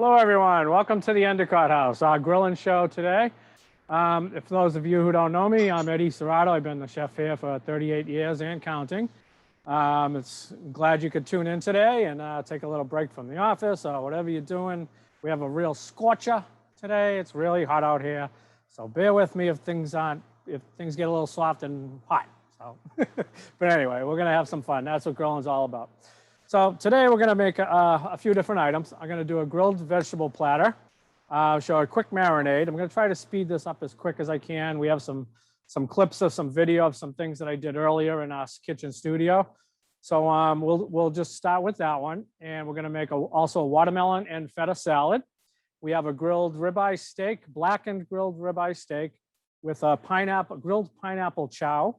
Hello, everyone. Welcome to the Endicott House, our grilling show today. For those of you who don't know me, I'm Eddie Serrato. I've been the chef here for 38 years and counting. Glad you could tune in today and take a little break from the office or whatever you're doing. We have a real scorcher today. It's really hot out here, so bear with me if things get a little soft and hot. So, but anyway, we're gonna have some fun. That's what grilling's all about. So today we're gonna make a few different items. I'm gonna do a grilled vegetable platter, show a quick marinade. I'm gonna try to speed this up as quick as I can. We have some clips of some video of some things that I did earlier in our kitchen studio. So we'll just start with that one. And we're gonna make also a watermelon and feta salad. We have a grilled ribeye steak, blackened grilled ribeye steak with a grilled pineapple chow.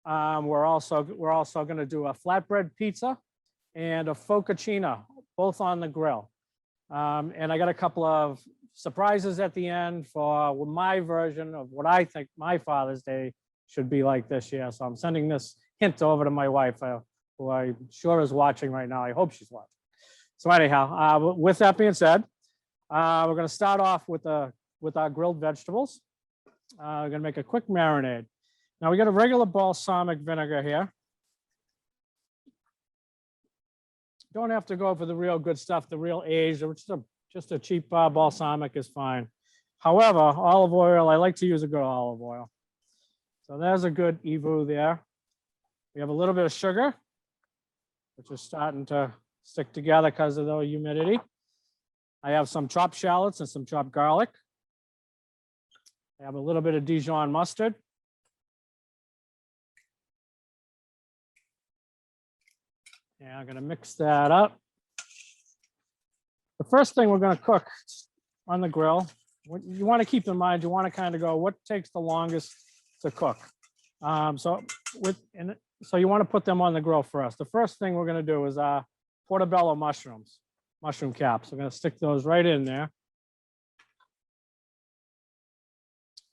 We're also gonna do a flatbread pizza and a focaccia, both on the grill. And I got a couple of surprises at the end for my version of what I think my Father's Day should be like this year. So I'm sending this hint over to my wife, who I'm sure is watching right now. I hope she's watching. So anyhow, with that being said, we're gonna start off with our grilled vegetables. We're gonna make a quick marinade. Now we got a regular balsamic vinegar here. Don't have to go for the real good stuff, the real aged, or just a cheap balsamic is fine. However, olive oil, I like to use a good olive oil. So there's a good EVU there. We have a little bit of sugar, which is starting to stick together because of the humidity. I have some chopped shallots and some chopped garlic. I have a little bit of Dijon mustard. And I'm going to mix that up. The first thing we're going to cook on the grill, what you want to keep in mind, you want to kind of go, what takes the longest to cook? So you want to put them on the grill first. The first thing we're going to do is portobello mushrooms, mushroom caps. We're going to stick those right in there.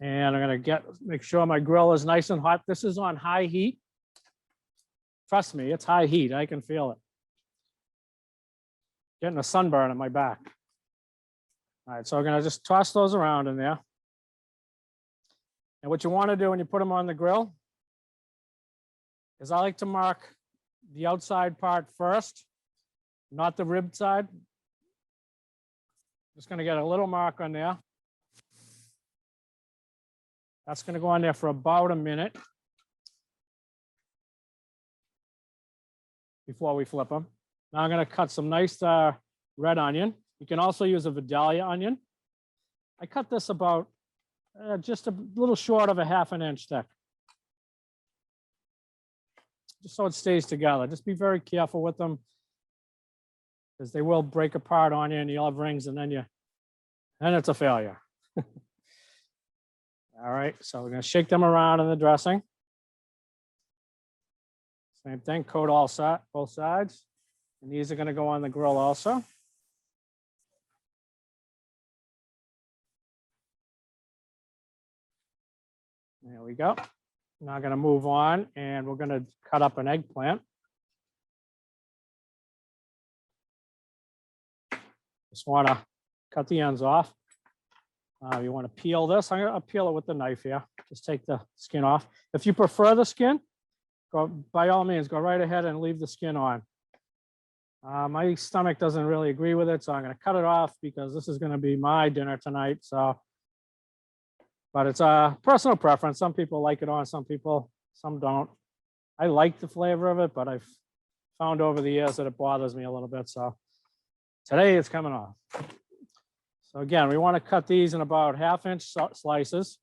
And I'm going to make sure my grill is nice and hot. This is on high heat. Trust me, it's high heat. I can feel it. Getting a sunburn on my back. All right, so we're gonna just toss those around in there. And what you want to do when you put them on the grill is I like to mark the outside part first, not the rib side. Just gonna get a little mark on there. That's gonna go on there for about a minute before we flip them. Now I'm going to cut some nice red onion. You can also use a Vidalia onion. I cut this about just a little short of a ½ inch thick, just so it stays together. Just be very careful with them, because they will break apart on you and you'll have rings, and then it's a failure. All right, so we're going to shake them around in the dressing. Same thing, coat both sides. And these are going to go on the grill also. There we go. Now I'm going to move on, and we're going to cut up an eggplant. Just want to cut the ends off. You want to peel this. I'm going to peel it with the knife here. Just take the skin off. If you prefer the skin, by all means, go right ahead and leave the skin on. My stomach doesn't really agree with it, so I'm going to cut it off because this is going to be my dinner tonight. But it's a personal preference. Some people like it on, some don't. I like the flavor of it, but I've found over the years that it bothers me a little bit. So today it's coming off. So again, we want to cut these in about ½ inch slices.